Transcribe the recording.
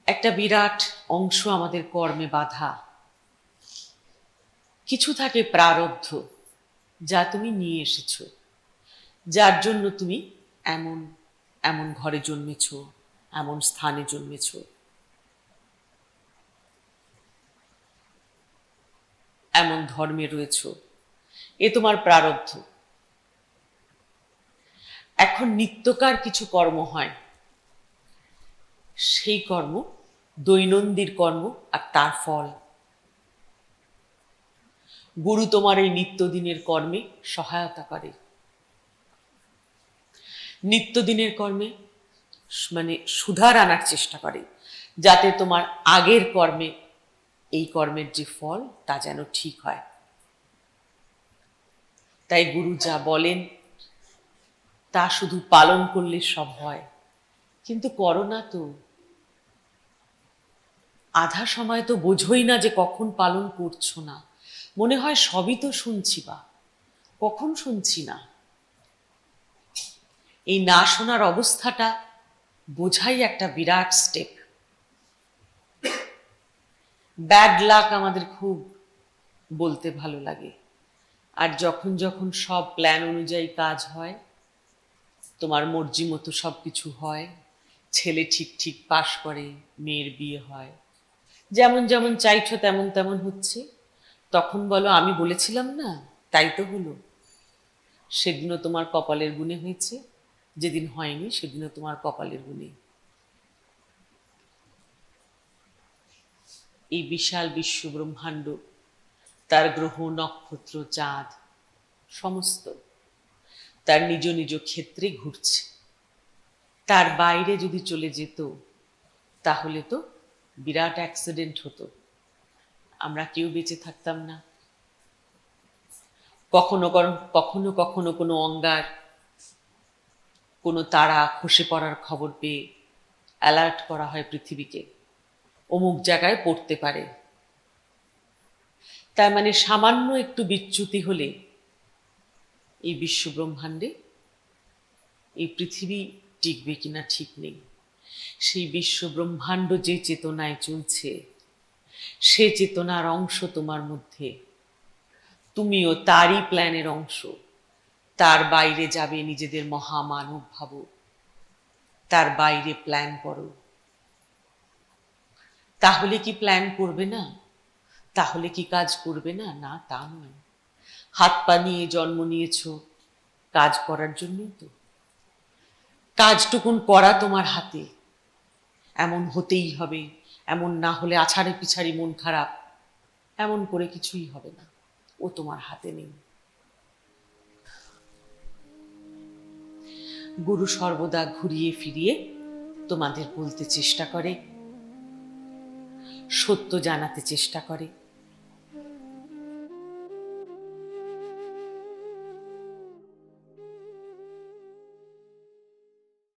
একটা বিরাট অংশ আমাদের কর্মে বাধা। কিছু থাকে প্রারব্ধ, যা তুমি নিয়ে এসেছো, যার জন্য তুমি এমন এমন ঘরে জন্মেছ, এমন স্থানে জন্মেছ। এমন ধর্মে রয়েছ, এ তোমার প্রারব্ধ। এখন নিত্যকার কিছু কর্ম হয়, সেই কর্ম দৈনন্দিন কর্ম, আর তার ফল। গুরু তোমার এই নিত্যদিনের কর্মে সহায়তা করে। নিত্যদিনের কর্মে মানে সুধার আনার চেষ্টা করে, যাতে তোমার আগের কর্মে এই কর্মের যে ফল তা যেন ঠিক হয়। তাই গুরু যা বলেন তা শুধু পালন করলে সব হয়, কিন্তু করো না তো। আধা সময় তো বোঝোই না যে কখন পালন করছো না, মনে হয় সবই তো শুনছি, বা কখন শুনছি না। এই না শোনার অবস্থাটা বোঝাই একটা বিরাট স্টেপ। ব্যাড লাক আমাদের খুব বলতে ভালো লাগে, আর যখন যখন সব প্ল্যান অনুযায়ী কাজ হয়, তোমার মর্জি মতো সব কিছু হয়, ছেলে ঠিক ঠিক পাশ করে, মেয়ের বিয়ে হয়, যেমন যেমন চাইছো তেমন তেমন হচ্ছে, তখন বলো আমি বলেছিলাম না, তাই তো হলো। সেদিনও তোমার কপালের গুণে হয়েছে, যেদিন হয়নি সেদিনও তোমার কপালের গুণে। এই বিশাল বিশ্ব ব্রহ্মাণ্ড, তার গ্রহ নক্ষত্র চাঁদ সমস্ত তার নিজ নিজ ক্ষেত্রে ঘুরছে। তার বাইরে যদি চলে যেত, তাহলে তো বিরাট অ্যাক্সিডেন্ট হতো, আমরা কেউ বেঁচে থাকতাম না। কখনো কখনো কখনো কোনো অঙ্গার, কোনো তারা খসে পড়ার খবর পেয়ে অ্যালার্ট করা হয় পৃথিবীকে, অমুক জায়গায় পড়তে পারে। তার মানে সামান্য একটু বিচ্যুতি হলে এই বিশ্ব ব্রহ্মাণ্ডে এই পৃথিবী টিকবে কিনা ঠিক নেই। সেই বিশ্ব ব্রহ্মাণ্ড যে চেতনায় চলছে, সে চেতনার অংশ তোমার মধ্যে, তুমিও তারই প্ল্যানের অংশ। তার বাইরে যাবে নিজেদের মহামানব ভাবো, তার বাইরে প্ল্যান করো। তাহলে কি প্ল্যান করবে না? তাহলে কি কাজ করবে না? না, তা নয়। হাত পা নিয়ে জন্ম নিয়েছো কাজ করার জন্যই তো। কাজটুকুন করা তোমার হাতে, এমন হতেই হবে, এমন না হলে আছাড়ে পিছাড়ি মন খারাপ, এমন করে কিছুই হবে না, ও তোমার হাতে নেই। গুরু সর্বদা ঘুরিয়ে ফিরিয়ে তোমাদের বলতে চেষ্টা করে, সত্য জানাতে চেষ্টা করে।